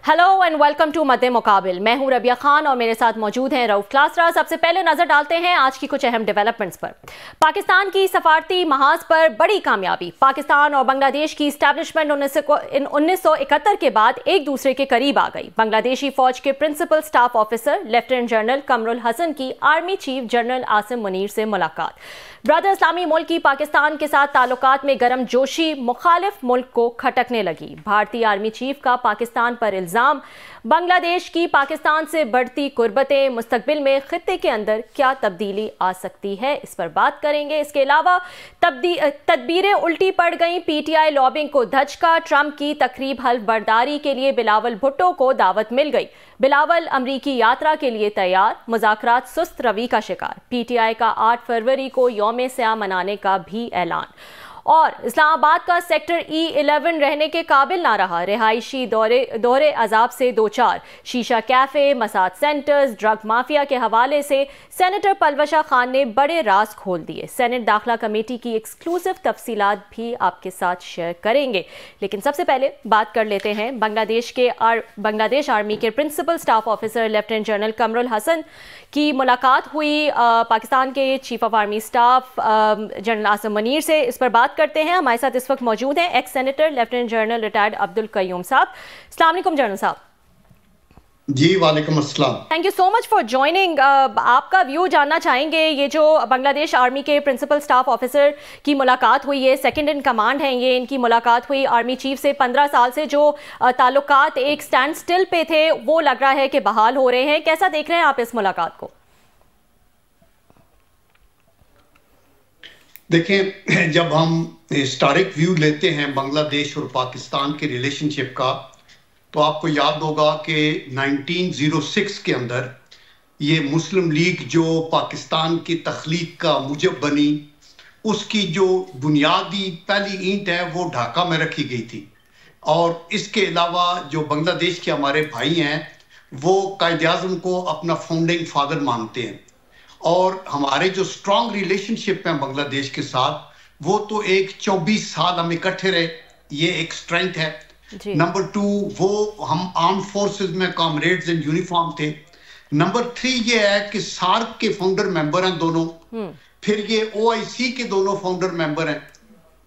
Hello and welcome to मद्दे मुकाबिल। मैं हूं रबिया खान और मेरे साथ मौजूद हैं रऊफ क्लासरा। सबसे पहले नजर डालते हैं आज की कुछ अहम डेवलपमेंट्स पर। पाकिस्तान की सफारती महाज पर बड़ी कामयाबी। पाकिस्तान और बांग्लादेश की इस्टेब्लिशमेंट 1971 के बाद एक दूसरे के करीब आ गई। बांग्लादेशी फौज के principal staff officer lieutenant general Kamrul Hasan की army chief general Asim Munir से मुलाकात। ब्रदर इस्लामी मुल्क की पाकिस्तान के साथ ताल्लुकात में गर्म जोशी मुखालिफ मुल्क को खटकने लगी। भारतीय आर्मी चीफ का पाकिस्तान पर इल्जाम। बांग्लादेश की पाकिस्तान से बढ़ती कुर्बतें, मुस्तकबिल में खित्ते के अंदर क्या तब्दीली आ सकती है, इस पर बात करेंगे। इसके अलावा तदबीरें उल्टी पड़ गई, पीटीआई लॉबिंग को धचका। ट्रंप की तकरीब हल्फ बर्दारी के लिए बिलावल भुट्टो को दावत मिल गई। बिलावल अमरीकी यात्रा के लिए तैयार, मुज़ाकरात सुस्त रवि का शिकार। पीटीआई का 8 फरवरी को यौम स्याह मनाने का भी ऐलान। और इस्लामाबाद का सेक्टर E11 रहने के काबिल ना रहा। रिहायशी दोहरे अजाब से दो चार। शीशा cafe, Masad centres, drug mafia के हवाले से सेनेटर पलवशा खान ने बड़े राज खोल दिए। सेनेट दाखिला कमेटी की एक्सक्लूसिव तफसीलात भी आपके साथ शेयर करेंगे। लेकिन सबसे पहले बात कर लेते हैं बांग्लादेश आर्मी के principal staff officer lieutenant general Kamrul Hasan की मुलाकात हुई पाकिस्तान के chief of army staff general Asim Munir से। इस पर बात करते हैं। हमारे साथ इस वक्त मौजूद हैं ex senator lieutenant general retired Abdul Qayyum साहब। अस्सलाम वालेकुम जनरल साहब। जी वालेकुम अस्सलाम। Thank you so much for joining. आपका व्यू जानना चाहेंगे, ये जो बांग्लादेश आर्मी के प्रिंसिपल स्टाफ ऑफिसर की मुलाकात हुई है, सेकंड इन कमांड है ये, इनकी मुलाकात हुई आर्मी चीफ से। 15 साल से जो ताल्लुकात एक स्टैंड स्टिल पे थे वो लग रहा है कि बहाल हो रहे हैं। कैसा देख रहे हैं आप इस मुलाकात को? देखें, जब हम हिस्टोरिक व्यू लेते हैं बांग्लादेश और पाकिस्तान के रिलेशनशिप का, तो आपको याद होगा कि 1906 के अंदर ये मुस्लिम लीग जो पाकिस्तान की तख्लीक का मुजब बनी, उसकी जो बुनियादी पहली ईंट है वो ढाका में रखी गई थी। और इसके अलावा जो बांग्लादेश के हमारे भाई हैं वो कायद-ए-आज़म को अपना फाउंडिंग फादर मानते हैं। और हमारे जो स्ट्रॉन्ग रिलेशनशिप है बांग्लादेश के साथ, वो तो एक 24 साल हम इकट्ठे रहे, ये एक स्ट्रेंथ है। नंबर 2, वो हम आर्म फोर्सेस में कॉमरेड्स इन यूनिफॉर्म थे। नंबर 3 ये है कि सार्क के फाउंडर मेंबर हैं दोनों। फिर ये OIC के दोनों फाउंडर मेंबर हैं।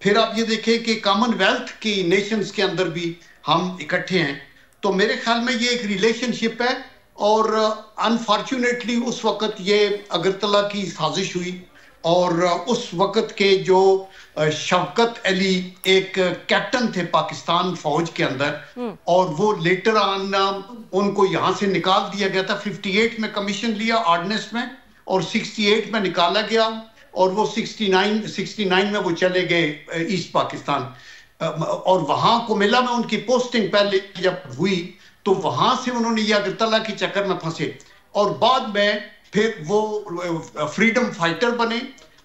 फिर आप ये देखें कि कॉमनवेल्थ की नेशंस के अंदर भी हम इकट्ठे हैं। तो मेरे ख्याल में ये एक रिलेशनशिप है। और अनफॉर्चुनेटली उस वक्त ये अगरतला की साजिश हुई और उस वक्त के जो शौकत अली एक कैप्टन थे पाकिस्तान फौज के अंदर, और वो लेटर ऑन उनको यहाँ से निकाल दिया गया था। 58 में कमीशन लिया ऑर्डिनेंस में और 68 में निकाला गया, और वो 69 में वो चले गए ईस्ट पाकिस्तान। और वहां कुमिल्ला में उनकी पोस्टिंग पहले जब हुई तो वहां से उन्होंने ये अगरतला के चक्कर में फंसे, और बाद में फिर वो फ्रीडम फाइटर बने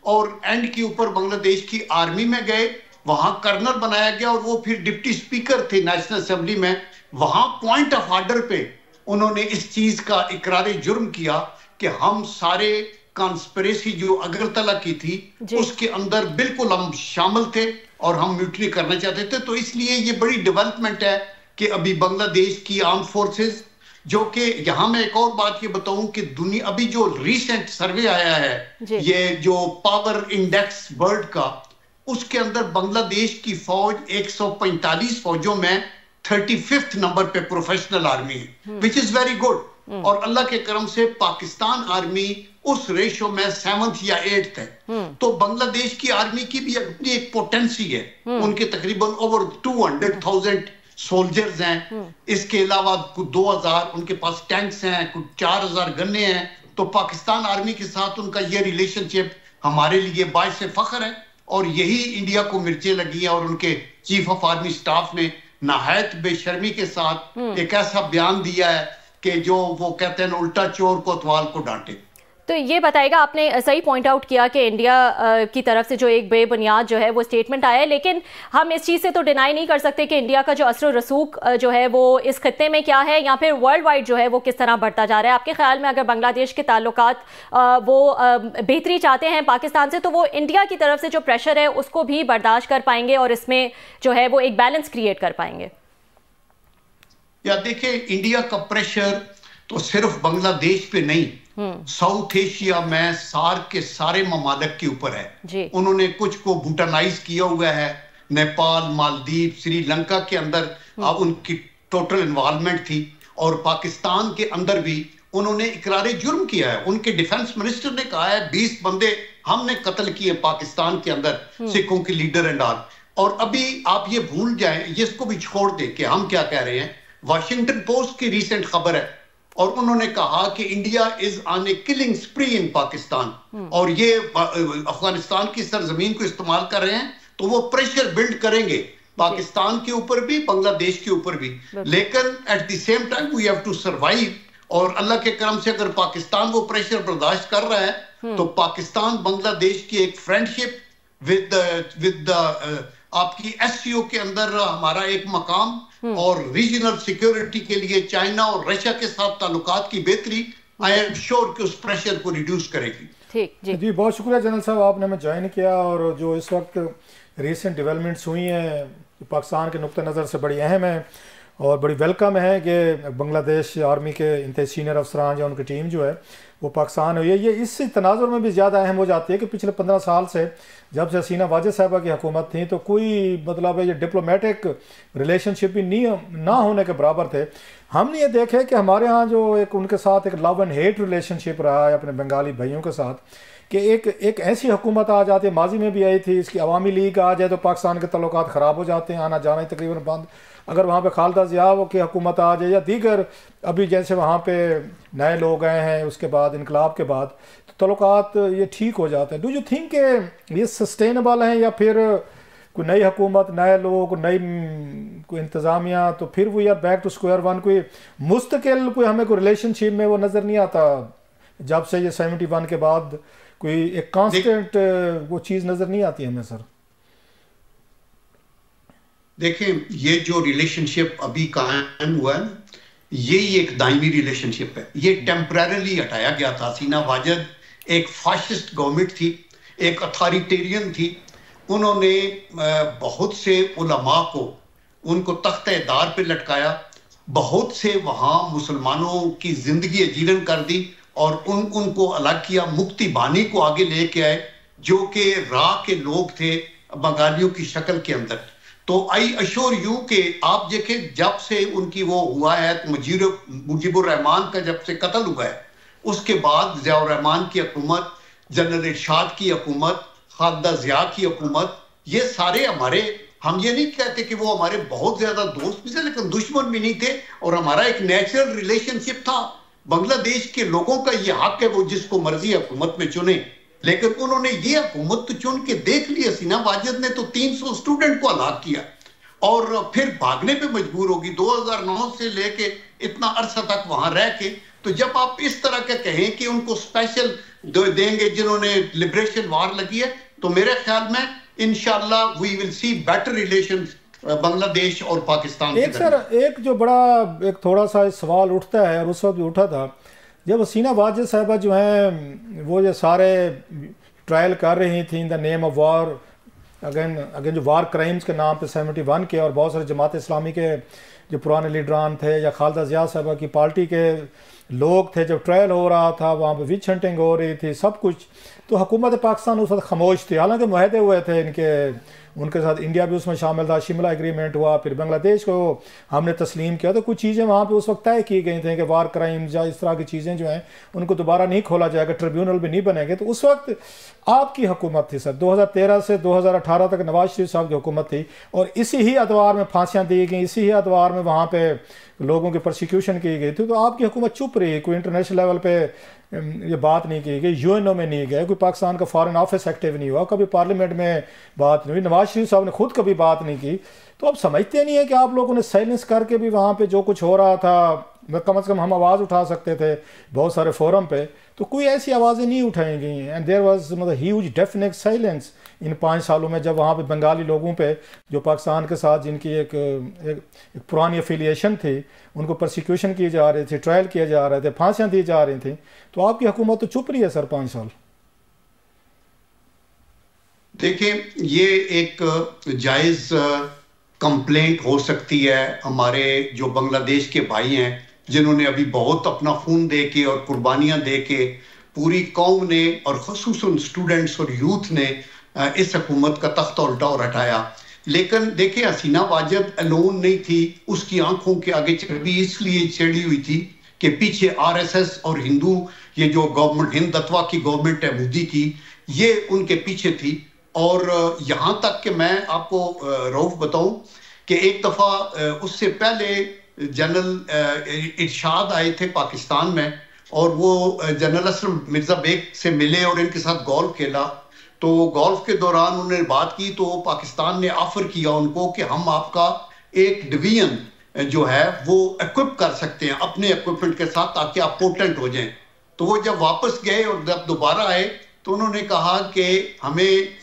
और एंड के ऊपर बांग्लादेश की आर्मी में गए, वहां कर्नल बनाया गया, और वो फिर डिप्टी स्पीकर थे नेशनल असेंबली में। वहां पॉइंट ऑफ ऑर्डर पे उन्होंने इस चीज का इकरार जुर्म किया कि हम सारे कॉन्स्पिरेसी जो अगरतला की थी उसके अंदर बिल्कुल हम शामिल थे और हम म्यूटनी करना चाहते थे। तो इसलिए ये बड़ी डेवलपमेंट है कि अभी बांग्लादेश की आर्म फोर्सेस, जो कि यहाँ मैं एक और बात ये बताऊं कि दुनिया अभी जो रीसेंट सर्वे आया है, ये जो पावर इंडेक्स वर्ल्ड का, उसके अंदर बांग्लादेश की फौज 145 फौजों में 35th नंबर पे प्रोफेशनल आर्मी है, विच इज वेरी गुड। और अल्लाह के करम से पाकिस्तान आर्मी उस रेशो में 7th या 8th है। तो बांग्लादेश की आर्मी की भी अपनी एक पोटेंसी है। उनके तकरीबन ओवर 200,000 सोल्जर्स हैं। इसके अलावा कुछ 2000 उनके पास टैंक्स हैं, कुछ 4000 गन्ने हैं। तो पाकिस्तान आर्मी के साथ उनका ये रिलेशनशिप हमारे लिए बाइस फख्र है, और यही इंडिया को मिर्चें लगी हैं। और उनके चीफ ऑफ आर्मी स्टाफ ने नहायत बेशर्मी के साथ एक ऐसा बयान दिया है कि जो वो कहते हैं उल्टा चोर को कोतवाल को डांटे। तो ये बताएगा, आपने सही पॉइंट आउट किया कि इंडिया की तरफ से जो एक बेबुनियाद जो है वो स्टेटमेंट आया है, लेकिन हम इस चीज़ से तो डिनाई नहीं कर सकते कि इंडिया का जो असर रसूख जो है वो इस खत्ते में क्या है, या फिर वर्ल्ड वाइड जो है वो किस तरह बढ़ता जा रहा है। आपके ख्याल में अगर बांग्लादेश के ताल्लुकात वो बेहतरी चाहते हैं पाकिस्तान से, तो वो इंडिया की तरफ से जो प्रेशर है उसको भी बर्दाश्त कर पाएंगे और इसमें जो है वो एक बैलेंस क्रिएट कर पाएंगे? या देखिए, इंडिया का प्रेशर तो सिर्फ बांग्लादेश पे नहीं, साउथ एशिया में सार्क के सारे ममालिक के ऊपर है। उन्होंने कुछ को भूटानाइज किया हुआ है, नेपाल, मालदीव, श्रीलंका के अंदर अब उनकी टोटल इन्वॉल्वमेंट थी, और पाकिस्तान के अंदर भी उन्होंने इकरारे जुर्म किया है। उनके डिफेंस मिनिस्टर ने कहा है 20 बंदे हमने कत्ल किए पाकिस्तान के अंदर, सिखों के लीडर एंड ऑल। और अभी आप ये भूल जाएं, ये इसको भी छोड़ दे कि हम क्या कह रहे हैं। वाशिंगटन पोस्ट की रीसेंट खबर है, और उन्होंने कहा कि India is on a killing spree in Pakistan, और ये अफगानिस्तान की सरजमीन को इस्तेमाल कर रहे हैं, तो वो प्रेशर बिल्ड करेंगे पाकिस्तान के ऊपर भी, बांग्लादेश के ऊपर भी। लेकिन at the same time we have to survive, और अल्लाह के करम से अगर पाकिस्तान वो प्रेशर बर्दाश्त कर रहा है, तो पाकिस्तान बांग्लादेश की एक फ्रेंडशिप विद आपकी एससीओ के अंदर हमारा एक मकाम, और रीजनल सिक्योरिटी के लिए चाइना और रशिया के साथ ताल्लुकात की बेहतरी, आई एम श्योर कि उस प्रेशर को रिड्यूस करेगी। ठीक जी, बहुत शुक्रिया जनरल साहब, आपने हमें ज्वाइन किया। और जो इस वक्त रीसेंट डेवलपमेंट्स हुई हैं पाकिस्तान के नुक्ते नज़र से बड़ी अहम है और बड़ी वेलकम है कि बांग्लादेश आर्मी के इंतहाई सीनियर अफसरान या उनकी टीम जो है वो पाकिस्तान हुई है। ये इस तनाजुर में भी ज़्यादा अहम हो जाती है कि पिछले 15 साल से जब से हसीना वाजिद साहिबा की हुकूमत थी, तो कोई मतलब है ये डिप्लोमेटिक रिलेशनशिप भी नहीं ना होने के बराबर थे। हमने ये देखे कि हमारे यहाँ जो एक उनके साथ एक लव एंड हेट रिलेशनशिप रहा है अपने बंगाली भाइयों के साथ, कि एक ऐसी हुकूमत आ जाती है, माजी में भी आई थी, इसकी अवामी लीग आ जाए तो पाकिस्तान के तल्लुकात ख़राब हो जाते हैं, आना जाना ही तकरीबन बंद। अगर वहाँ पे खालिदा ज़िया की हुकूमत आ जाए या दीगर अभी जैसे वहाँ पे नए लोग आए हैं उसके बाद इनकलाब के बाद, तो तल्लुकात ये ठीक हो जाते हैं। डू यू थिंक ये सस्टेनेबल हैं, या फिर कोई नई हुकूमत, नए लोग, नई कोई इंतज़ामिया, तो फिर वो यार बैक टू स्क्वायर वन, कोई मुस्तकिल कोई हमें कोई रिलेशनशिप में वो नज़र नहीं आता जब से ये 71 के बाद कोई एक कांस्टेंट वो चीज़ नज़र नहीं आती हमें सर। देखें, ये जो रिलेशनशिप अभी कायम हुआ है, यही एक दायमी रिलेशनशिप है। ये टेम्परेरली हटाया गया था। हसीना वाजिद एक फाशिस्ट गवर्नमेंट थी, एक अथॉरिटेरियन थी। उन्होंने बहुत से उलमा को उनको तख्ते-ए-दार पे लटकाया, बहुत से वहाँ मुसलमानों की जिंदगी अजीरन कर दी, और उनको अलग किया। मुफ्ती बानी को आगे लेके आए, जो कि राह के लोग थे बंगालियों की शक्ल के अंदर। तो आई अश्योर यू कि आप देखें, जब से उनकी वो हुआ है मुजीबुर रहमान का जब से कत्ल हुआ है, उसके बाद ज़ियाउर रहमान की हुकूमत, जनरल इरशाद की हुकूमत, खालिदा ज़िया की हुकूमत, ये सारे हमारे, हम ये नहीं कहते कि वो हमारे बहुत ज्यादा दोस्त भी थे, लेकिन दुश्मन भी नहीं थे, और हमारा एक नेचुरल रिलेशनशिप था। बांग्लादेश के लोगों का ये हक है वो जिसको मर्जी हुकूमत में चुने, लेकिन उन्होंने ये हुकूमत तो चुन के देख ली। हसीना वाजिद ने तो 300 स्टूडेंट को हलाक किया और फिर भागने पे मजबूर होगी 2009 से लेके इतना अरसा तक वहां रह के। तो जब आप इस तरह के कहें कि उनको स्पेशल देंगे जिन्होंने लिबरेशन वार लगी है, तो मेरे ख्याल में इंशाल्लाह we will see better relations Bangladesh और पाकिस्तान। एक जो बड़ा एक थोड़ा सा सवाल उठता है, और उस वक्त भी उठा था जब हसीना वाजिद साहिबा जो हैं वो ये सारे ट्रायल कर रही थी in the name of war again जो वार क्राइम्स के नाम पे 71 के, और बहुत सारे जमात इस्लामी के जो पुराने लीडरान थे या खालिदा ज़िया साहिबा की पार्टी के लोग थे, जब ट्रायल हो रहा था वहाँ पे विच हंटिंग हो रही थी, सब कुछ, तो हुकूमत पाकिस्तान उस वक्त खामोश थी। हालांकि मुआहदे हुए थे उनके साथ, इंडिया भी उसमें शामिल था, शिमला एग्रीमेंट हुआ, फिर बांग्लादेश को हमने तस्लीम किया, तो कुछ चीज़ें वहाँ पे उस वक्त तय की गई थी कि वार क्राइम्स या इस तरह की चीज़ें जो हैं उनको दोबारा नहीं खोला जाएगा, ट्रिब्यूनल भी नहीं बनेंगे। तो उस वक्त आपकी हुकूमत थी सर, 2013 से 2018 तक नवाज शरीफ साहब की हुकूमत थी, और इसी ही अतवार में फांसियाँ दी गई, इसी ही अतवार में वहाँ पे लोगों की प्रोसिक्यूशन की गई थी। तो आपकी हुकूमत चुप रही, कोई इंटरनेशनल लेवल पे ये बात नहीं की गई, यूएनओ में नहीं गए, कोई पाकिस्तान का फॉरेन ऑफिस एक्टिव नहीं हुआ, कभी पार्लियामेंट में बात नहीं हुई, नवाज शरीफ साहब ने खुद कभी बात नहीं की। तो आप समझते नहीं है कि आप लोगों ने साइलेंस करके भी वहाँ पे जो कुछ हो रहा था कम से कम हम आवाज़ उठा सकते थे बहुत सारे फोरम पे, तो कोई ऐसी आवाज़ें नहीं उठाई गई। एंड देयर वाज मतलब ह्यूज डेफिनेट साइलेंस इन 5 सालों में, जब वहाँ पे बंगाली लोगों पे जो पाकिस्तान के साथ जिनकी एक पुरानी एफिलिएशन थी उनको प्रोसिक्यूशन की जा रही थी, ट्रायल किए जा रहे थे, फांसियाँ दी जा रही थी, तो आपकी हुकूमत तो चुप रही है सर 5 साल। देखिए, ये एक जायज़ कंप्लेंट हो सकती है हमारे जो बांग्लादेश के भाई हैं, जिन्होंने अभी बहुत अपना खून दे के और कुर्बानियां दे के पूरी कौम ने और ख़ुसूसन स्टूडेंट्स और यूथ ने इस हुकूमत का तख्ता उल्टा और हटाया। लेकिन देखिए, हसीना वाजिद अलोन नहीं थी, उसकी आंखों के आगे चर्बी इसलिए चढ़ी हुई थी कि पीछे आरएसएस और हिंदू, ये जो गवर्नमेंट हिंद तत्वा की गवर्नमेंट है मोदी की, ये उनके पीछे थी। और यहाँ तक कि मैं आपको रऊफ बताऊं कि एक दफ़ा उससे पहले जनरल इरशाद आए थे पाकिस्तान में, और वो जनरल असलम मिर्जा बेग से मिले और इनके साथ गोल्फ खेला। तो गोल्फ के दौरान उन्होंने बात की तो पाकिस्तान ने ऑफर किया उनको कि हम आपका एक डिवीजन जो है वो इक्विप कर सकते हैं अपने इक्विपमेंट के साथ, ताकि आप पोटेंट हो जाएं। तो वो जब वापस गए और जब दोबारा आए तो उन्होंने कहा कि हमें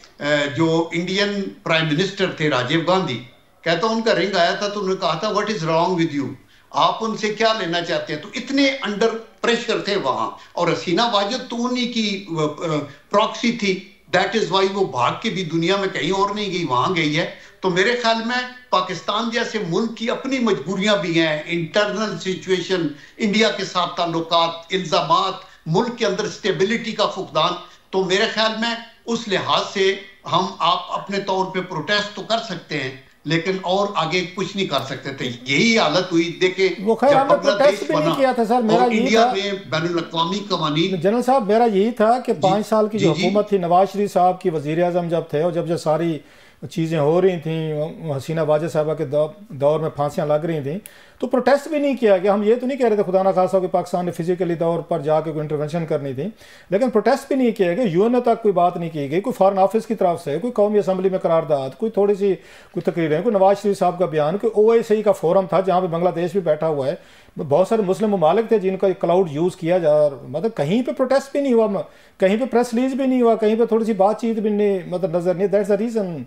जो इंडियन प्राइम मिनिस्टर थे राजीव गांधी, कहता उनका रिंग आया था तो उन्होंने कहा था what is wrong with you, आप उनसे क्या लेना चाहते हैं। तो इतने अंडर प्रेशर थे वहां, और हसीना वाजिद तो उन्हीं की प्रॉक्सी थी। दैट इज वाई वो भाग के भी दुनिया में कहीं और नहीं गई, वहां गई है। तो मेरे ख्याल में पाकिस्तान जैसे मुल्क की अपनी मजबूरियां भी हैं, इंटरनल सिचुएशन, इंडिया के साथ ताल्लुकात, इल्जामात, मुल्क के अंदर स्टेबिलिटी का फुकदान। तो मेरे ख्याल में उस लिहाज से आप अपने तौर पे प्रोटेस्ट तो कर सकते हैं, लेकिन और आगे कुछ नहीं कर सकते थे। यही हालत हुई। देखे, वो खैर हमने प्रोटेस्ट भी नहीं किया था सर, मेरा यही इंडिया था में बैनुल-अक़वामी कवानीन। जनरल साहब, मेरा यही था कि 5 साल की जो हुकूमत थी नवाज शरीफ साहब की, वजीर आज़म जब थे, और जब जो सारी चीज़ें हो रही थी, हसीना वाजिद साहबा के दौर में फांसियाँ लग रही थी, तो प्रोटेस्ट भी नहीं किया गया। हम ये तो नहीं कह रहे थे खुदा ना खासा कि पाकिस्तान ने फिजिकली तौर पर जाके कोई इंटरवेंशन करनी थी, लेकिन प्रोटेस्ट भी नहीं किया गया। यूएन तक कोई बात नहीं की गई, कोई फॉरेन ऑफिस की तरफ से, कोई कौमी असम्बली में करारदाद, कोई थोड़ी सी कोई तकरीरें, कोई नवाज शरीफ साहब का बयान, कोई OIC का फोरम था जहाँ पर बांग्लादेश भी बैठा हुआ है, बहुत सारे मुस्लिम ममालिक थे जिनका क्लाउड यूज़ किया जा, मतलब कहीं पे प्रोटेस्ट भी नहीं हुआ, कहीं पे प्रेस रिलीज भी नहीं हुआ, कहीं पे थोड़ी सी बातचीत भी नहीं, मतलब नजर नहीं। दैट्स द रीज़न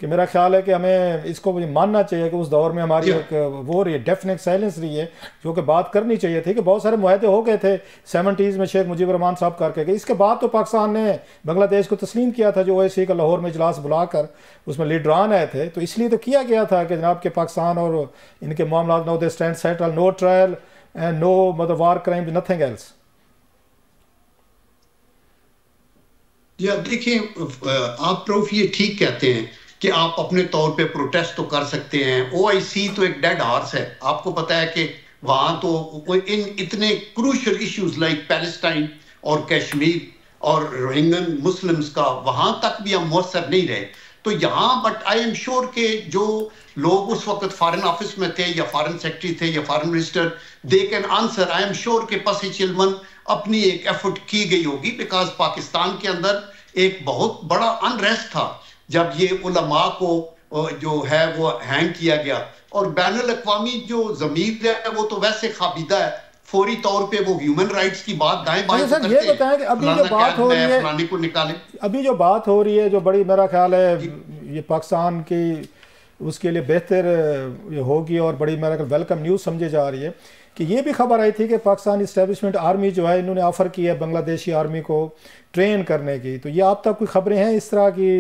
कि मेरा ख्याल है कि हमें इसको मानना चाहिए कि उस दौर में हमारी एक वो रही है, डेफिनेट साइलेंस रही है, जो कि बात करनी चाहिए थी कि बहुत सारे मुआहदे हो गए थे 70s में शेख मुजीबुर रहमान साहब करके गए। इसके बाद तो पाकिस्तान ने बांग्लादेश को तस्लीम किया था, जो OIC का लाहौर में इजलास बुलाकर उसमें लीडरान आए थे, तो इसलिए तो किया गया था कि जनाब के पाकिस्तान और इनके मामला no they stand settle, no trial and no मतलब वार क्राइम, नथिंग एल्स। या देखिए, आप प्रॉफ ये ठीक कहते हैं कि आप अपने तौर पे प्रोटेस्ट तो कर सकते हैं। OIC तो एक डेड हॉर्स है। आपको पता है कि वहां तो इन इतने क्रूशल इश्यूज लाइक पैलेस्टाइन और कश्मीर और रोहिंग्यन मुस्लिम्स का वहां तक भी हम मुअस्सर नहीं रहे। तो यहाँ बट आई एम श्योर के जो लोग उस वक्त फॉरेन ऑफिस में थे या फॉरेन सेक्रेटरी थे या foreign minister, they can answer. I am sure के पस चिलमन अपनी एक एफर्ट की गई होगी, बिकॉज पाकिस्तान के अंदर एक बहुत बड़ा अनरेस्ट था जब ये उलमा को जो है वो हैंग किया गया। और बैनुल-अक़वामी जो ज़मीर है वो तो वैसे खाबिदा है, फौरी तौर पे वो ह्यूमन राइट्स की बात दाएं बाएं सर करते हैं। ये बताएं कि अभी जो बात हो रही है, फलाने को निकालें, अभी जो बात हो रही है, जो बड़ी मेरा ख्याल है ये पाकिस्तान की उसके लिए बेहतर ये होगी और बड़ी मेरा ख्याल वेलकम न्यूज़ समझी जा रही है कि ये भी खबर आई थी कि पाकिस्तान इस्टेब्लिशमेंट आर्मी जो है, इन्होंने ऑफ़र किया है बांग्लादेशी आर्मी को ट्रेन करने की। तो ये आप तक कोई खबरें हैं इस तरह की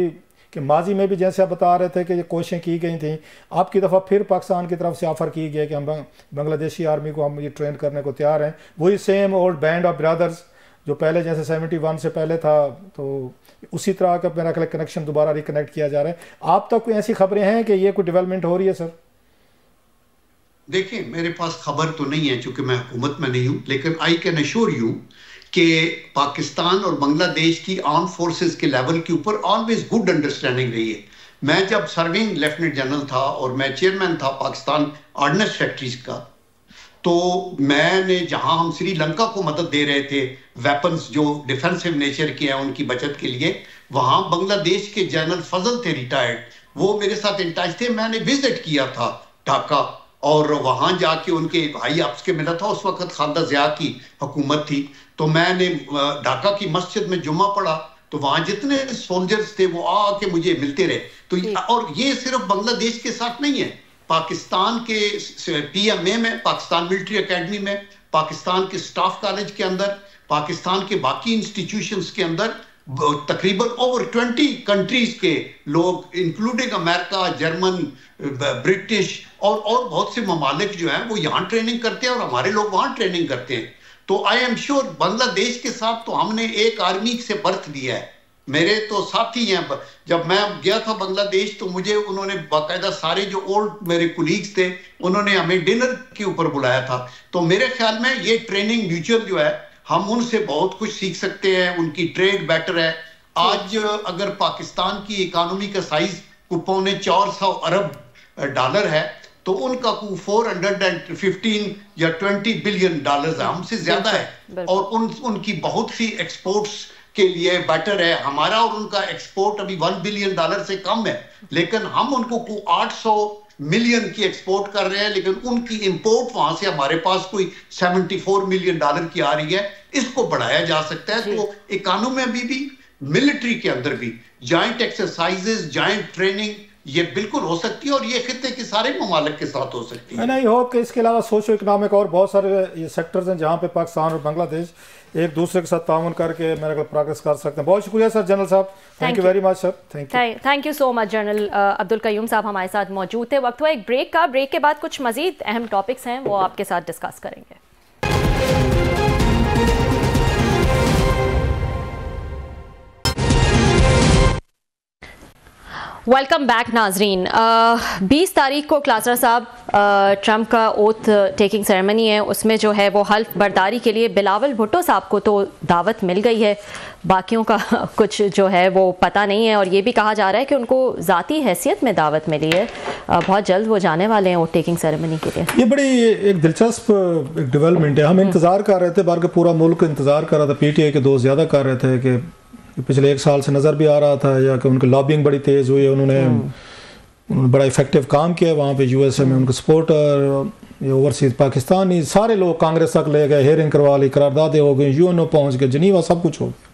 कि माजी में भी जैसे आप बता रहे थे कि ये कोशिशें की गई थी, आपकी दफ़ा फिर पाकिस्तान की तरफ से ऑफ़र की गई कि हम बांग्लादेशी आर्मी को हम ये ट्रेन करने को तैयार हैं, वही same old band of brothers जो पहले जैसे 71 से पहले था, तो उसी तरह का मेरा ख्याल कनेक्शन दोबारा रिकनेक्ट किया जा रहा है। आप तक कोई ऐसी खबरें हैं कि ये कोई डेवलपमेंट हो रही है सर? देखिए, मेरे पास खबर तो नहीं है चूंकि मैं हुकूमत में नहीं हूं, लेकिन आई कैन अश्योर यू कि पाकिस्तान और बांग्लादेश की आर्म फोर्सेस के लेवल के ऊपर ऑलवेज गुड अंडरस्टैंडिंग रही है। मैं जब सर्विंग लेफ्टिनेंट जनरल था और मैं चेयरमैन था पाकिस्तान ऑर्डिनेंस फैक्ट्रीज का, तो मैंने जहां हम श्रीलंका को मदद दे रहे थे वेपन्स जो डिफेंसिव नेचर के हैं उनकी बचत के लिए, वहां बांग्लादेश के जनरल फजल थे रिटायर्ड, वो मेरे साथ इन टच थे। मैंने विजिट किया था ढाका और वहां जाके उनके भाई आपस के मिला था। उस वक्त खालदा जिया की हुकूमत थी, तो मैंने ढाका की मस्जिद में जुम्मा पढ़ा, तो वहां जितने सोल्जर्स थे वो आके मुझे मिलते रहे। तो और ये सिर्फ बांग्लादेश के साथ नहीं है, पाकिस्तान के PMA में, पाकिस्तान मिलिट्री एकेडमी में, पाकिस्तान के स्टाफ कॉलेज के अंदर, पाकिस्तान के बाकी इंस्टीट्यूशंस के अंदर तकरीबन ओवर 20 कंट्रीज के लोग इंक्लूडिंग अमेरिका, जर्मन, ब्रिटिश और बहुत से ममालिक जो हैं वो यहाँ ट्रेनिंग करते हैं और हमारे लोग वहाँ ट्रेनिंग करते हैं। तो आई एम श्योर बांग्लादेश के साथ तो हमने एक आर्मी से बर्थ लिया है। मेरे तो साथी हैं, जब मैं गया था बांग्लादेश तो मुझे उन्होंने बाकायदा सारे जो ओल्ड मेरे कुलीग्स थे उन्होंने हमें डिनर के ऊपर बुलाया था। तो मेरे ख्याल में ये ट्रेनिंग म्यूचुअल जो है हम उनसे बहुत कुछ सीख सकते हैं, उनकी ट्रेड बेटर है। आज अगर पाकिस्तान की इकोनॉमी का साइज पौने 400 अरब डॉलर है तो उनका 415 या 20 बिलियन डॉलर है, हमसे ज्यादा है। और उनकी बहुत सी एक्सपोर्ट्स के लिए बेटर है। हमारा और उनका एक्सपोर्ट अभी 1 बिलियन डॉलर से कम है, लेकिन हम उनको 800 मिलियन की एक्सपोर्ट कर रहे हैं, लेकिन उनकी इंपोर्ट वहां से हमारे पास कोई 74 मिलियन डॉलर की आ रही है। इसको बढ़ाया जा सकता है। तो इकोनॉमी में भी मिलिट्री के अंदर भी जॉइंट एक्सरसाइजेस, जॉइंट ट्रेनिंग ये बिल्कुल हो सकती है और ये खित्ते के सारे ममालिक के साथ हो सकती है। आई होप कि इसके अलावा सोशो इकोनॉमिक और बहुत सारे ये सेक्टर्स हैं जहाँ पे पाकिस्तान और बांग्लादेश एक दूसरे के साथ ताउन करके मेरे को प्रोग्रेस कर सकते हैं। बहुत शुक्रिया सर, जनरल साहब, thank you very much sir. Thank you so much general Abdul Qayyum साहब हमारे साथ मौजूद थे। वक्त हुआ एक ब्रेक का। ब्रेक के बाद कुछ मजीद अहम टॉपिक्स हैं वो आपके साथ डिस्कस करेंगे। वेलकम बैक नाजरीन। 20 तारीख को क्लासरा साहब ट्रंप का ओथ टेकिंग सेरेमनी है, उसमें जो है वो हल्फ बर्दारी के लिए बिलावल भुट्टो साहब को तो दावत मिल गई है, बाकियों का कुछ जो है वो पता नहीं है। और ये भी कहा जा रहा है कि उनको ज़ाती हैसियत में दावत मिली है, बहुत जल्द वो जाने वाले हैं ओथ टेकिंग सेरेमनी के लिए। ये बड़ी एक दिलचस्प एक डेवलपमेंट है। हम इंतज़ार कर रहे थे, बल्कि पूरा मुल्क इंतज़ार कर रहा था, PTI के दोस्त ज़्यादा कर रहे थे कि पिछले 1 साल से नज़र भी आ रहा था या कि उनकी लॉबिंग बड़ी तेज़ हुई है, उन्होंने बड़ा इफेक्टिव काम किया वहाँ पे USA में। उनके सपोर्टर, ओवरसीज पाकिस्तानी सारे लोग कांग्रेस तक ले गए, हेयरिंग करवा ली, करारदादें हो गई, UNO पहुँच गए, जनीवा सब कुछ हो गया।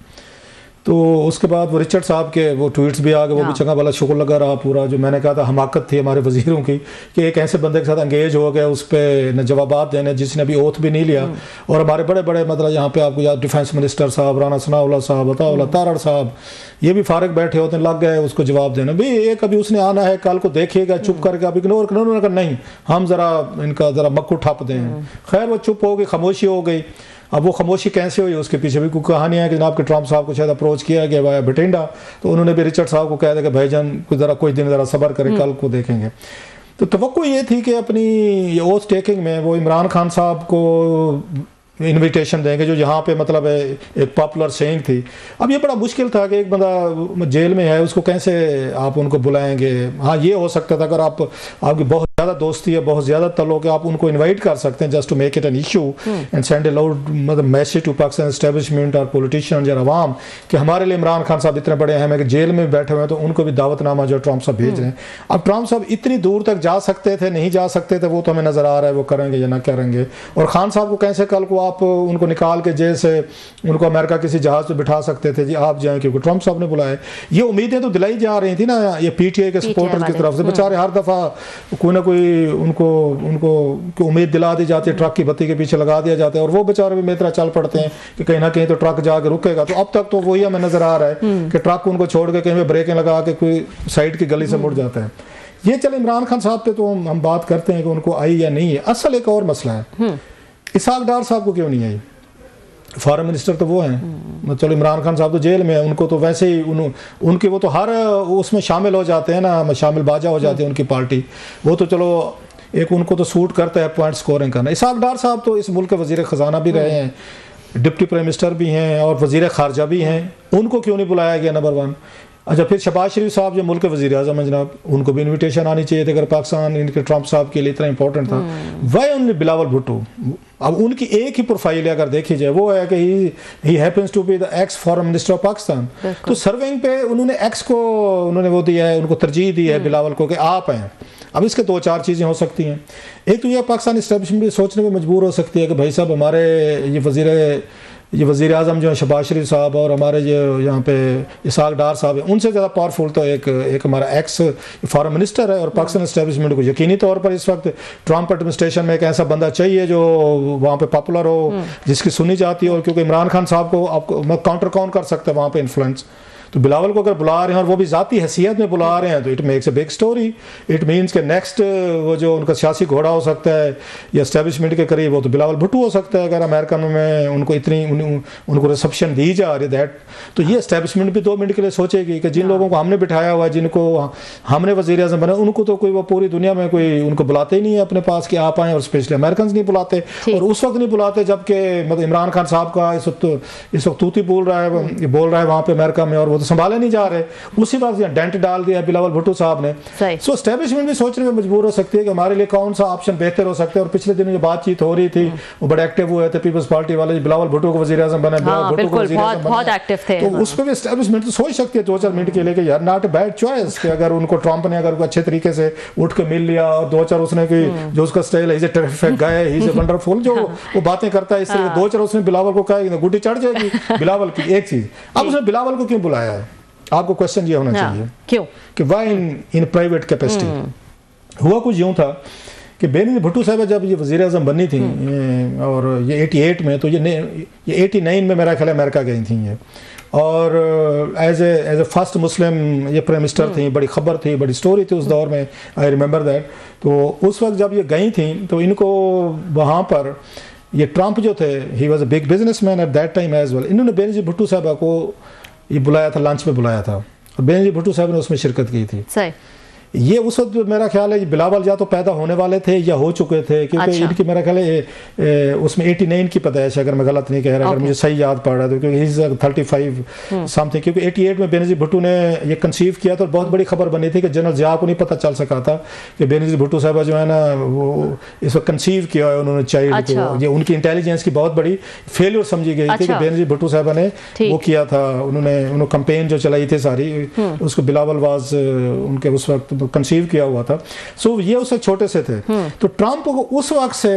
तो उसके बाद वो रिचर्ड साहब के वो ट्वीट्स भी आ गए, वो भी चंगा भला शुक्र लगा रहा पूरा। जो मैंने कहा था हमाकत थी हमारे वजीरों की कि एक ऐसे बंदे के साथ एंगेज हो गया, उस पर न जवाबात देने जिसने अभी ओथ भी नहीं लिया। और हमारे बड़े बड़े मतलब यहाँ पे आपको याद डिफेंस मिनिस्टर साहब, राना सनाउल्लाह साहब, अताउल्लाह तारड़ साहब, ये भी फारग बैठे होते लग गए उसको जवाब देने। भाई एक अभी उसने आना है, कल को देखिएगा, चुप करके आप इग्नोर कर, उन्होंने कहा नहीं हम ज़रा इनका ज़रा मक्कू ठप दें। खैर वो चुप हो गई, खामोशी हो गई। अब वो खामोशी कैसे हुई उसके पीछे भी कोई कहानी है कि जनाब के ट्रंप साहब को शायद अप्रोच किया गया वाया बठिंडा, तो उन्होंने भी रिचर्ड साहब को कह दिया कि भाईजान कुछ दिन ज़रा सब्र करें, कल को देखेंगे। तो तवक्को ये थी कि अपनी ओथ टेकिंग में वो इमरान खान साहब को इनविटेशन देंगे, जो यहाँ पे मतलब एक पॉपुलर सेइंग थी। अब ये बड़ा मुश्किल था कि एक बंदा जेल में है, उसको कैसे आप उनको बुलाएंगे। हाँ ये हो सकता था अगर आपकी बहुत ज़्यादा दोस्ती है, बहुत ज़्यादा तल्लुक़ है, आप उनको इनवाइट कर सकते हैं just to make it an issue and send a loud मतलब मैसेज टू पाकिस्तान एस्टेब्लिशमेंट और पॉलिटिशियन या अवाम कि हमारे लिए इमरान खान साहब इतने बड़े अहम है कि जेल में बैठे हुए हैं, तो उनको भी दावतनामा जो ट्रंप साहब भेज रहे हैं। अब ट्रंप साहब इतनी दूर तक जा सकते थे, नहीं जा सकते थे, वो तो हमें नज़र आ रहा है वो करेंगे या ना करेंगे। और खान साहब को कैसे कल को आप उनको निकाल के जेल से उनको अमेरिका किसी जहाज पे बिठा सकते थे, जी आप जाएं, क्योंकि ट्रंप साहब ने बुलाया। ये उम्मीदें तो दिलाई जा रही थी ना ये PTI के सपोर्टर की तरफ से। बेचारे हर दफ़ा कोई ना कोई उनको उम्मीद दिला दी जाती है, ट्रक की बत्ती के पीछे लगा दिया जाता है, और वो बेचारे भी मेरी तरह चल पड़ते हैं कि कहीं ना कहीं तो ट्रक जाके रुकेगा। तो अब तक तो वही हमें नजर आ रहा है कि ट्रक उनको छोड़ के कहीं ब्रेकें लगा के कोई साइड की गली से मुड़ जाता है। ये चले इमरान खान साहब पे तो हम बात करते हैं कि उनको आई या नहीं है। असल एक और मसला है, इसहाक डार साहब को क्यों नहीं आई? फॉरेन मिनिस्टर तो वो हैं, चलो इमरान खान साहब तो जेल में है, उनको तो वैसे ही उनके वो तो हर उसमें शामिल हो जाते हैं ना, शामिल बाजा हो जाती है उनकी पार्टी, वो तो चलो एक उनको तो सूट करता है पॉइंट स्कोरिंग करना। इसहाक डार साहब तो इस मुल्क के वजीर ख़जाना भी रहे हैं, डिप्टी प्राइम मिनिस्टर भी हैं और वजीर खारजा भी हैं, उनको क्यों नहीं बुलाया गया? नंबर 1। अच्छा, फिर शहबाज शरीफ साहब जो मुल्क के वज़ीर आज़म हैं जनाब, उनको भी इनविटेशन आनी चाहिए थी अगर पाकिस्तान इनके ट्रंप साहब के लिए इतना इंपॉर्टेंट था। वह उन्होंने बिलावल भुट्टो, अब उनकी एक ही प्रोफाइल है अगर देखी जाए, वो है कि he happens to be the ex foreign minister of Pakistan. तो सर्विंग पे उन्होंने एक्स को उन्होंने वो दिया है, उनको तरजीह दी है बिलावल को कि आप हैं। अब इसके 2-4 चीज़ें हो सकती हैं। एक तो यह पाकिस्तान इस्टेब्लिशमेंट भी सोचने में मजबूर हो सकती है कि भाई साहब हमारे ये वज़ीर ये वज़ीर आज़म जो शहबाज शरीफ साहब और हमारे जो यहाँ पे इसाक डार साहब हैं, उनसे ज़्यादा पावरफुल तो एक हमारा एक्स फॉरेन मिनिस्टर है। और पाकिस्तान एस्टेब्लिशमेंट को यकीनी तौर पर इस वक्त ट्रंप एडमिनिस्ट्रेशन में एक ऐसा बंदा चाहिए जो वहाँ पे पॉपुलर हो, जिसकी सुनी जाती हो, क्योंकि इमरान खान साहब को आपको काउंटर कौन कर सकता है वहाँ पे इन्फ्लुएंस। तो बिलावल को अगर बुला रहे हैं और वो भी ज़ाती हैसियत में बुला रहे हैं तो it makes a big story. It means के नेक्स्ट वो जो उनका सियासी घोड़ा हो सकता है या एस्टेब्लिशमेंट के करीब, वो तो बिलावल भुट्टो हो सकता है, अगर अमेरिका में उनको इतनी उनको रिसेप्शन दी जा रही दैट। तो ये एस्टेब्लिशमेंट भी 2 मिनट के लिए सोचेगी कि जिन लोगों को हमने बिठाया हुआ है, जिनको हमने वज़ीर आज़म बना, उनको तो कोई वो पूरी दुनिया में कोई उनको बुलाते ही नहीं है अपने पास कि आप आएँ, और स्पेशली अमेरिकन नहीं बुलाते। और उस वक्त नहीं बुलाते जबकि मतलब इमरान खान साहब का इस वक्त तूती बोल रहा है वहाँ पर अमेरिका में, और वो तो संभाले नहीं जा रहे। उसी बात डेंट डाल दिया बिलावल भुट्टो साहब ने। सो एस्टेब्लिशमेंट भी सोचने में मजबूर हो सकती है कि हमारे लिए कौन सा ऑप्शन बेहतर हो सकता है। और पिछले दिनों जो बातचीत हो रही थी वो बड़े एक्टिव हुए थे पीपल्स पार्टी वाले, बिलावल भुट्टो को वज़ीर आज़म बना, बहुत एक्टिव थे। तो उस पर भी एस्टेब्लिशमेंट तो सोच सकती है 2-4 मिनट के लिए कि यार नॉट अ बैड चॉइस, कि अगर उनको ट्रंप ने अगर अच्छे तरीके से उठ के मिल लिया और 2-4 उसने की जो उसका स्टाइल है, terrific guy, he is a wonderful, जो वो बातें करता है इस तरह 2-4 उसने बिलावल को कहा गुड्डी चढ़ जाएगी बिलावल की। एक चीज, अब उसने बिलावल को क्यों बुलाया है? आपको क्वेश्चन ये होना चाहिए क्यों कि व्हाई इन प्राइवेट कैपेसिटी। हुआ कुछ यूं था कि बेनज़ीर भुट्टो साहब जब ये वज़ीर आज़म बनी थी और ये 88 में, तो ये 89 में मेरा ख्याल अमेरिका गई थी ये, और एज ए फर्स्ट मुस्लिम ये प्राइम मिनिस्टर थी। बड़ी खबर थी, बड़ी स्टोरी थी उस दौर में, आई रिमेंबर दैट। तो उस वक्त जब ये गई थी तो इनको वहाँ पर ये ट्रंप जो थे, he was a big businessman at that time as well, इन्होंने बेनज़ीर भुट्टो साहब को ये बुलाया था, लंच पे बुलाया था, और बेनज़ीर भुट्टो साहब ने उसमें शिरकत की थी। सही। ये उस वक्त मेरा ख्याल है बिलावल या तो पैदा होने वाले थे या हो चुके थे, क्योंकि इनकी मेरा ख्याल है उसमें 89 की पैदाइश है, अगर मैं गलत नहीं कह रहा, अगर मुझे सही याद पड़ रहा है तो, क्योंकि ही इज 35 समथिंग, क्योंकि 88 में बेनज़ीर भुट्टो ने ये कंसीव किया था। और बहुत बड़ी खबर बनी थी कि जनरल ज़िया को नहीं पता चल सका था कि बेनज़ीर भुट्टो साहब जो है ना वो इस वक्त कंसीव किया है उन्होंने चाइल्ड को। ये उनकी इंटेलिजेंस की बहुत बड़ी फेलियर समझी गई थी कि बेनज़ीर भुट्टो साहब ने वो किया था, उन्होंने कंपेन जो चलाई थी सारी, उसको बिलावल वाज उनके उस वक्त कंसीव किया हुआ था। सो ये उससे छोटे से थे। तो ट्रंप को उस वक्त से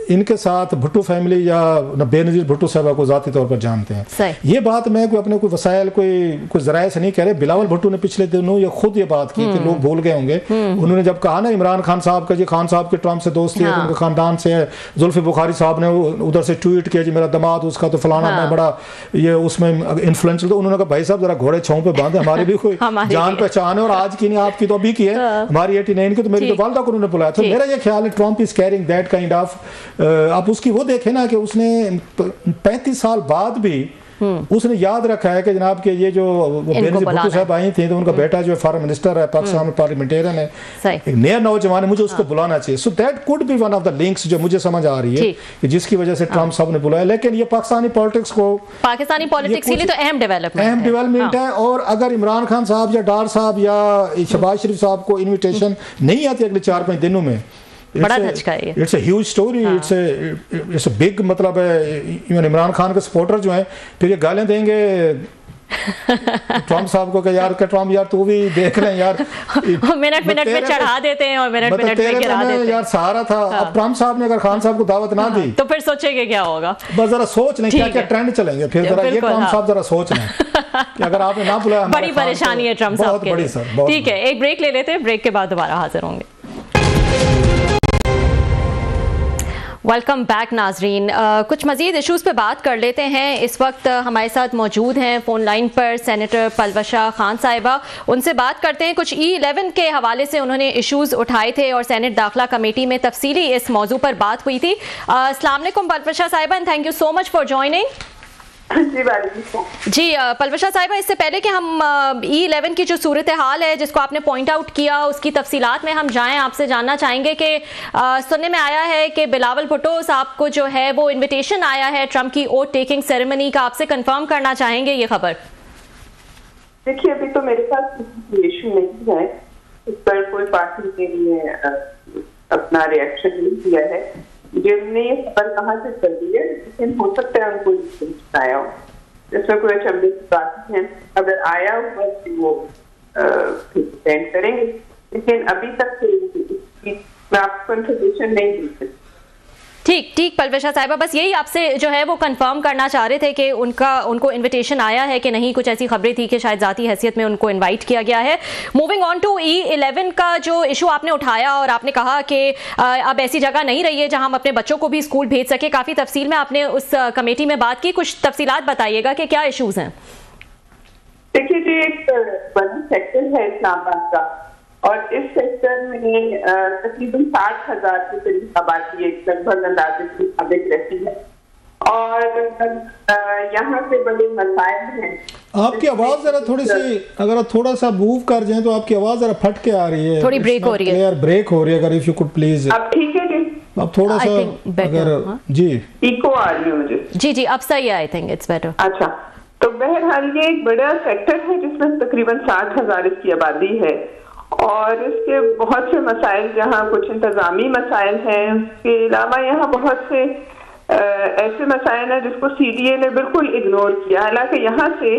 इनके साथ भुट्टो फैमिली या बेनज़ीर भुट्टो साहब को ज़ाती तौर पर जानते हैं। ये बात मैं कोई अपने कोई वसाइल कोई ज़राए से नहीं कह रहे। बिलावल भुट्टो ने पिछले दिनों ये खुद ये बात की कि लोग भूल गए होंगे, उन्होंने जब कहा ना इमरान खान साहब का, जी खान साहब के ट्रंप से दोस्ती है, उनके खानदान से है। जुल्फ़ी बुखारी साहब ने उधर से ट्वीट किया जी मेरा दामाद उसका तो फलाना मैं बड़ा ये उसमें इन्फ्लुएंशियल, तो उन्होंने कहा भाई साहब जरा घोड़े छाँव पे बांधे, हमारी भी कोई जान पहचान है, और आज की नहीं आपकी तो अभी की है, हमारी 89 की, तो मेरी तो वालदा को उन्होंने बुलाया। तो मेरा ये ख्याल है Trump is carrying that kind of. आप उसकी वो देखें ना कि उसने 35 साल बाद भी उसने याद रखा है कि जनाब के ये जो बेनज़ीर भुट्टो साहब आई थी तो उनका बेटा जो फॉरेन मिनिस्टर है, पाकिस्तान में पार्लियामेंटेरियन है, एक नया नौजवान है, मुझे उसको बुलाना चाहिए। So that could be one of the links जो मुझे समझ आ रही है कि जिसकी वजह से ट्रंप साहब ने बुलाया। लेकिन ये पाकिस्तानी पॉलिटिक्स के लिए तो अहम डेवलपमेंट है। और अगर इमरान खान साहब या डार साहब या शहबाज शरीफ साहब को इन्विटेशन नहीं आती अगले 4-5 दिनों में, बड़ा झटका है। It's a huge story, it's a big, मतलब इवन इमरान खान के सपोर्टर जो हैं फिर ये गालियां देंगे ट्रंप साहब को कि यार ट्रंप यार तू भी देख ले यार, मिनट में चढ़ा देते हैं और मिनट में गिरा देते हैं यार, सहारा था। अब ट्रंप साहब ने अगर खान साहब को दावत ना दी तो फिर सोचेंगे क्या होगा, बस जरा सोच लें क्या क्या ट्रेंड चलेंगे, फिर जरा ये ट्रंप साहब जरा सोच लें कि अगर आपने ना बुलाया, बड़ी परेशानी है ट्रंप साहब के लिए। ठीक है, एक ब्रेक ले लेते हैं, ब्रेक के बाद दोबारा हाजिर होंगे। वेलकम बैक नाजरीन। कुछ मज़ीद इशूज़ पे बात कर लेते हैं। इस वक्त हमारे साथ मौजूद हैं फ़ोन लाइन पर सेनेटर पलवशा खान साहिबा। उनसे बात करते हैं, कुछ E11 के हवाले से उन्होंने इशूज़ उठाए थे और सेनेट दाखिला कमेटी में तफसीली इस मौजू पर बात हुई थी। अस्सलाम वालेकुम पलवशा साहिबा, and thank you so much for joining. जी पलवशा साहिबा, इससे पहले कि हम E11 की जो सूरत हाल है जिसको आपने पॉइंट आउट किया उसकी तफसीलात में हम जाएं, आपसे जानना चाहेंगे कि सुनने में आया है कि बिलावल भुट्टो साहब को जो है वो इनविटेशन आया है ट्रंप की ओट टेकिंग सेरेमनी का, आपसे कंफर्म करना चाहेंगे ये खबर? देखिए, अभी तो मेरे पास इशू नहीं है, इस पर कोई पार्टी के लिए अपना रिएक्शन नहीं दिया है। जिनने ये खबर कहाँ से कर दी है, लेकिन हो सकता है उनको आया हो, इसमें कोई अचंभे की बात है। अगर आया हुआ तो वो सेंड करेंगे, लेकिन अभी तक मैं आपको इन्फॉर्मेशन नहीं दी सकती। ठीक ठीक परवेशा साहिबा, बस यही आपसे जो है वो कंफर्म करना चाह रहे थे कि उनको इनविटेशन आया है कि नहीं। कुछ ऐसी खबरें थी कि शायद जाती हैसियत में उनको इनवाइट किया गया है। मूविंग ऑन टू E11 का जो इशू आपने उठाया और आपने कहा कि अब ऐसी जगह नहीं रही है जहां हम अपने बच्चों को भी स्कूल भेज सके, काफी तफसील में आपने उस कमेटी में बात की, कुछ तफसीलात बताइएगा कि क्या इशूज हैं। देखिए जी, एक बड़ा सेक्टर है इस्लामाबाद का और इस सेक्टर में तकरीबन 60,000 के करीब आबादी एक लगभग अंदाजे के मुताबिक रहती है और यहाँ से बड़े मसाइल हैं। आपकी आवाज जरा थोड़ी सी, अगर आप थोड़ा सा मूव कर जाएं तो आपकी आवाज जरा फट के आ रही है, थोड़ी ब्रेक हो रही है। यार ब्रेक हो रही है, अगर इफ यू कुड प्लीज। अब ठीक है जी, अब थोड़ा सा अगर जी इको आ रही है मुझे। जी जी अब सही है, आई थिंक इट्स बेटर। अच्छा, तो बहरहाल ये एक बड़ा सेक्टर है जिसमें तकरीबन 60,000 इसकी आबादी है और इसके बहुत से मसाइल, जहाँ कुछ इंतजामी मसाइल हैं, उसके अलावा यहाँ बहुत से ऐसे मसाइल हैं जिसको CDA ने बिल्कुल इग्नोर किया। हालांकि यहाँ से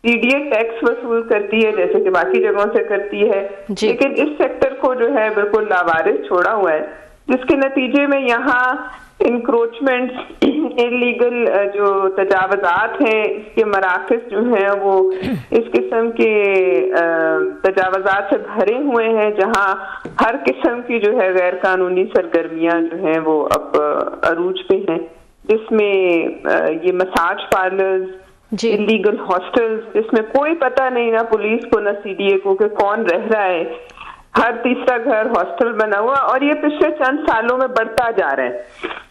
CDA टैक्स वसूल करती है जैसे कि बाकी जगहों से करती है, लेकिन इस सेक्टर को जो है बिल्कुल लावारिस छोड़ा हुआ है, जिसके नतीजे में यहाँ इंक्रोचमेंट, इलीगल जो तजावजात हैं, इसके मराकज़ जो हैं वो इस किस्म के तजावजात से भरे हुए हैं, जहां हर किस्म की जो है गैर कानूनी सरगर्मियां जो हैं वो अब अरूज पे हैं, जिसमें ये मसाज पार्लर्स, इलीगल हॉस्टल्स, जिसमें कोई पता नहीं ना पुलिस को ना CDA को कि कौन रह रहा है, हर तीसरा घर हॉस्टल बना हुआ और ये पिछले चंद सालों में बढ़ता जा रहा है।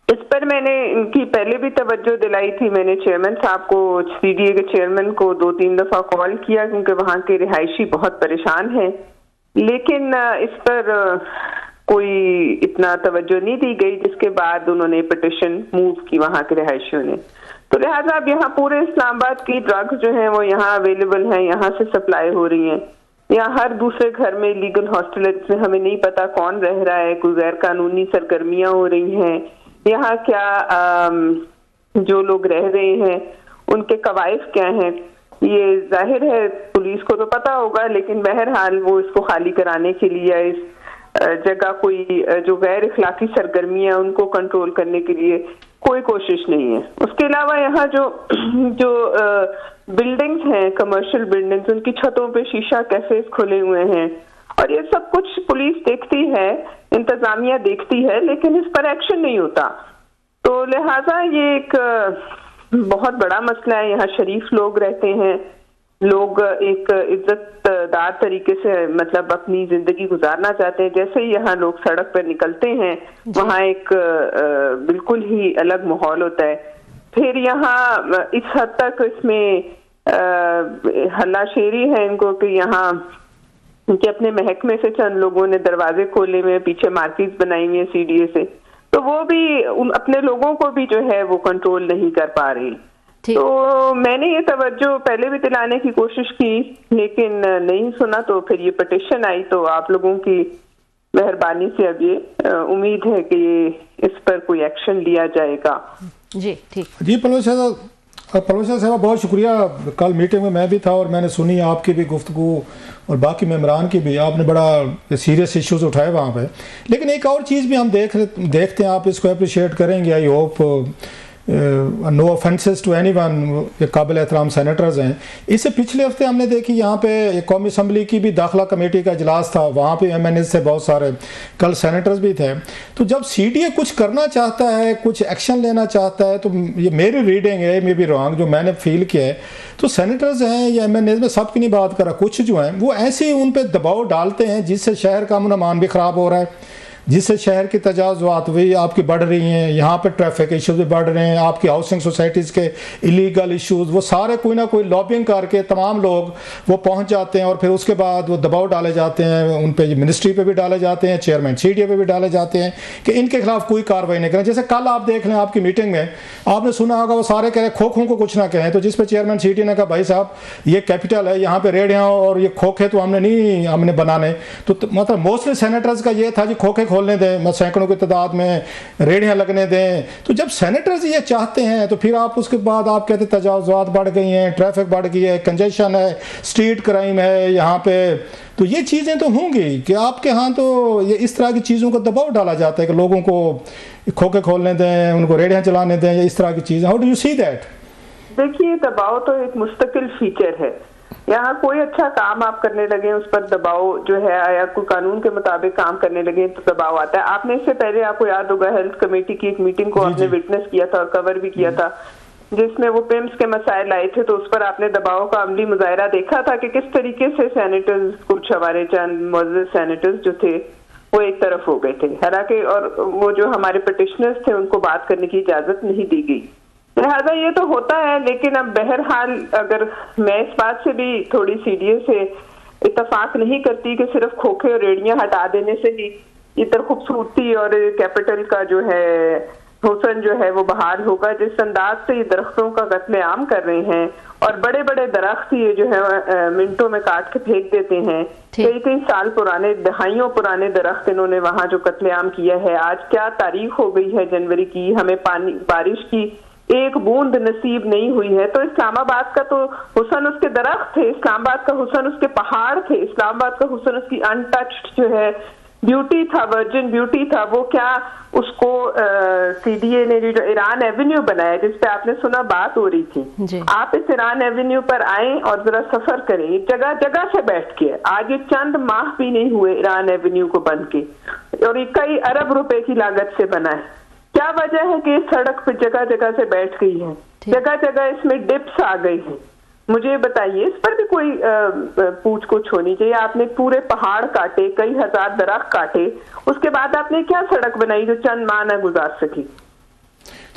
इस पर मैंने इनकी पहले भी तवज्जो दिलाई थी, मैंने चेयरमैन साहब को, CDA के चेयरमैन को 2-3 दफा कॉल किया क्योंकि वहाँ के रिहायशी बहुत परेशान हैं, लेकिन इस पर कोई इतना तवज्जो नहीं दी गई, जिसके बाद उन्होंने पिटिशन मूव की वहाँ के रिहायशियों ने। तो लिहाजा अब यहाँ पूरे इस्लामाबाद की ड्रग्स जो हैं वो यहाँ अवेलेबल हैं, यहाँ से सप्लाई हो रही हैं। यहाँ हर दूसरे घर में लीगल हॉस्टल है जिसमें हमें नहीं पता कौन रह रहा है, कोई गैर कानूनी सरगर्मियां हो रही हैं। यहाँ क्या जो लोग रह रहे हैं उनके कवायद क्या हैं, ये जाहिर है पुलिस को तो पता होगा, लेकिन बहरहाल वो इसको खाली कराने के लिए इस जगह कोई जो गैर इखलाकी सरगर्मियां उनको कंट्रोल करने के लिए कोई कोशिश नहीं है। उसके अलावा यहाँ जो बिल्डिंग्स हैं, कमर्शियल बिल्डिंग्स, उनकी छतों पे शीशा कैफेज खुले हुए हैं और ये सब कुछ पुलिस देखती है, इंतजामिया देखती है, लेकिन इस पर एक्शन नहीं होता। तो लिहाजा ये एक बहुत बड़ा मसला है। यहाँ शरीफ लोग रहते हैं, लोग एक इज्जतदार तरीके से मतलब अपनी जिंदगी गुजारना चाहते हैं। जैसे ही यहाँ लोग सड़क पर निकलते हैं वहाँ एक बिल्कुल ही अलग माहौल होता है। फिर यहाँ इस हद तक इसमें हल्लाशेरी है इनको कि यहाँ कि अपने महकमे से चंद लोगों ने दरवाजे खोले हुए, पीछे मार्केट बनाई हुई है CDA से, तो वो भी अपने लोगों को भी जो है वो कंट्रोल नहीं कर पा रही। तो मैंने ये तवज्जो पहले भी दिलाने की कोशिश की लेकिन नहीं सुना, तो फिर ये पिटिशन आई। तो आप लोगों की मेहरबानी से अब ये उम्मीद है कि इस पर कोई एक्शन लिया जाएगा। जी ठीक जी परवेशा साहब बहुत शुक्रिया। कल मीटिंग में मैं भी था और मैंने सुनी आपकी भी गुफ्तगू और बाकी मेम्बरान की भी, आपने बड़ा सीरियस इश्यूज उठाए वहाँ पे। लेकिन एक और चीज़ भी हम देखते हैं, आप इसको अप्रिशिएट करेंगे, I hope, no offences to anyone, ये काबिल एहतराम सेनेटर्स हैं। इससे पिछले हफ्ते हमने देखी यहाँ पे कौमी असम्बली की भी दाखिला कमेटी का इजलास था, वहाँ पे MNA से बहुत सारे कल सेनेटर्स भी थे। तो जब CDA कुछ करना चाहता है, कुछ एक्शन लेना चाहता है, तो ये मेरी रीडिंग है, मे बी रॉन्ग, जो मैंने फील किया है, तो सेनेटर्स हैं या MNA में सबकी नहीं बात कर रहा, कुछ जो हैं वो ऐसे ही उन पर दबाव डालते हैं जिससे शहर का अमन भी ख़राब हो रहा है, जिससे शहर की तजावुज़ात भी आपकी बढ़ रही हैं, यहाँ पे ट्रैफिक इश्यूज भी बढ़ रहे हैं, आपकी हाउसिंग सोसाइटीज़ के इलीगल इश्यूज, वो सारे कोई ना कोई लॉबिंग करके तमाम लोग वो पहुँच जाते हैं और फिर उसके बाद वो दबाव डाले जाते हैं, उन पे मिनिस्ट्री पे भी डाले जाते हैं, चेयरमैन CDA पे भी डाले जाते हैं कि इनके खिलाफ कोई कार्रवाई नहीं करें। जैसे कल आप देख लें आपकी मीटिंग में आपने सुना होगा वो सारे कह रहे खोखों को कुछ ना कहें, तो जिस पर चेयरमैन CDA ने कहा भाई साहब ये कैपिटल है, यहाँ पे रेडियाँ और ये खोखे तो हमने बनाने, तो मतलब मोस्टली सेनेटर्स का ये था कि खोखे खोलने दें, सैकड़ों की तादाद में रेहड़ियाँ लगने दें। तो जब सेनेटर्स ये चाहते हैं तो फिर आप उसके बाद आप कहते तजावुज़ात बढ़ गई हैं, ट्रैफिक बढ़ गई है, कंजेशन है, स्ट्रीट क्राइम है यहाँ पे, तो ये चीज़ें तो होंगी कि आपके यहाँ तो ये इस तरह की चीज़ों का दबाव डाला जाता है कि लोगों को खोखे खोलने दें, उनको रेहड़ियाँ चलाने दें, या इस तरह की चीज़ें। How do you see that? देखिए, दबाव तो एक मुस्तकिल फीचर है। यहाँ कोई अच्छा काम आप करने लगे उस पर दबाव जो है, या कोई कानून के मुताबिक काम करने लगे तो दबाव आता है। आपने इससे पहले, आपको याद होगा, हेल्थ कमेटी की एक मीटिंग को आपने विटनेस किया था और कवर भी किया था, जिसमें वो पिम्स के मसाइल आए थे, तो उस पर आपने दबाव का अमली मुजाहरा देखा था कि किस तरीके से सेनेटर्स, कुछ हमारे चंद मुअज़्ज़ज़ सेनेटर्स जो थे वो एक तरफ हो गए थे, हालांकि और वो जो हमारे पिटिशनर्स थे उनको बात करने की इजाजत नहीं दी गई। लिहाजा ये तो होता है, लेकिन अब बहरहाल अगर मैं इस बात से भी थोड़ी सीडीए से इत्तफाक नहीं करती कि सिर्फ खोखे और रेड़ियां हटा देने से ही इधर खूबसूरती और कैपिटल का जो है हुसन जो है वो बहाल होगा। जिस अंदाज से ये दरख्तों का कत्लेआम कर रहे हैं और बड़े बड़े दरख्त ये जो है मिनटों में काट के फेंक देते हैं, कई कई साल पुराने, दहाइयों पुराने दरख्त इन्होंने वहां जो कत्लेआम किया है। आज क्या तारीख हो गई है जनवरी की, हमें पानी, बारिश की एक बूंद नसीब नहीं हुई है। तो इस्लामाबाद का तो हुसन उसके दरख्त थे, इस्लामाबाद का हुसन उसके पहाड़ थे, इस्लामाबाद का हुसन उसकी अनटच्ड जो है ब्यूटी था, वर्जिन ब्यूटी था। वो क्या उसको सीडीए ने जो ईरान एवेन्यू बनाया, जिसपे आपने सुना बात हो रही थी, आप इस ईरान एवेन्यू पर आए और जरा सफर करें, जगह जगह से बैठ के। आज ये चंद माह भी नहीं हुए ईरान एवेन्यू को बन के, और ये कई अरब रुपए की लागत से बना है। क्या वजह है कि सड़क पे जगह जगह से बैठ गई है, जगह जगह इसमें डिप्स आ गई हैं? मुझे बताइए, इस पर भी कोई पूछ कुछ होनी चाहिए। आपने पूरे पहाड़ काटे, कई हजार दरख्त काटे, उसके बाद आपने क्या सड़क बनाई जो चंद माह न गुजार सकी?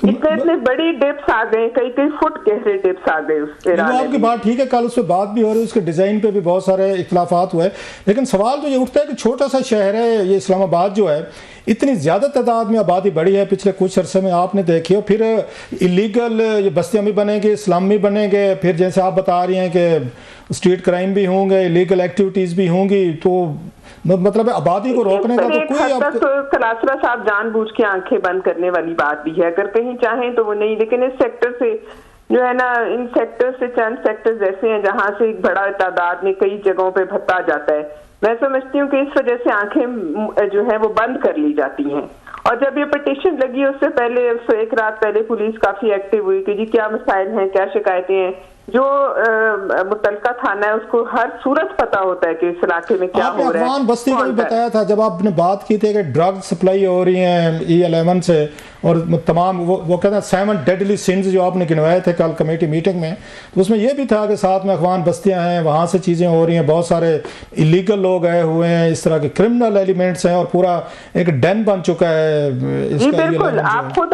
इतने बड़ी डिप्स आ गए, कई कई फुट गहरे डिप्स आ गए उस ईरान में। आपकी बात ठीक है, कल उस पर बात भी हो रही है, उसके डिज़ाइन पे भी बहुत सारे इख्लाफात हुए, लेकिन सवाल तो ये उठता है कि छोटा सा शहर है ये इस्लामाबाद जो है, इतनी ज़्यादा तादाद में आबादी बढ़ी है पिछले कुछ अरसे में, आपने देखी हो। फिर इलीगल ये बस्तियाँ भी बनेंगी, इस्लाम भी बनेंगे, फिर जैसे आप बता रही हैं कि स्ट्रीट क्राइम भी होंगे, इलीगल एक्टिविटीज़ भी होंगी, तो मतलब आबादी को रोकने का तो कोई कलासरा साहब जानबूझ के आंखें बंद करने वाली बात भी है। अगर कहीं चाहें तो वो नहीं, लेकिन इस सेक्टर से जो है ना, इन सेक्टर से चंद सेक्टर्स ऐसे हैं जहां से एक बड़ा तादाद में कई जगहों पे भत्ता जाता है। मैं समझती हूँ कि इस वजह से आंखें जो है वो बंद कर ली जाती हैं। और जब ये पिटीशन लगी उससे पहले, उससे एक रात पहले पुलिस काफी एक्टिव हुई कि जी क्या मसाइल हैं, क्या शिकायतें हैं। जो मुतलका थाना है उसको हर सूरत पता होता है कि इस इलाके में क्या हो रहा है। अफगान बस्ती का भी बताया था जब आपने बात की थी कि ड्रग सप्लाई हो रही है E11 से, और तमाम वो कहते हैं 7 डेडली सिंस जो आपने गिनवाए थे कल कमेटी मीटिंग में, तो उसमें यह भी था कि साथ में अफगान बस्तियां हैं, वहाँ से चीज़ें हो रही हैं, बहुत सारे इलीगल लोग आए हुए हैं, इस तरह के क्रिमिनल एलिमेंट्स हैं, और पूरा एक डेन बन चुका है इसका। बिल्कुल, आप खुद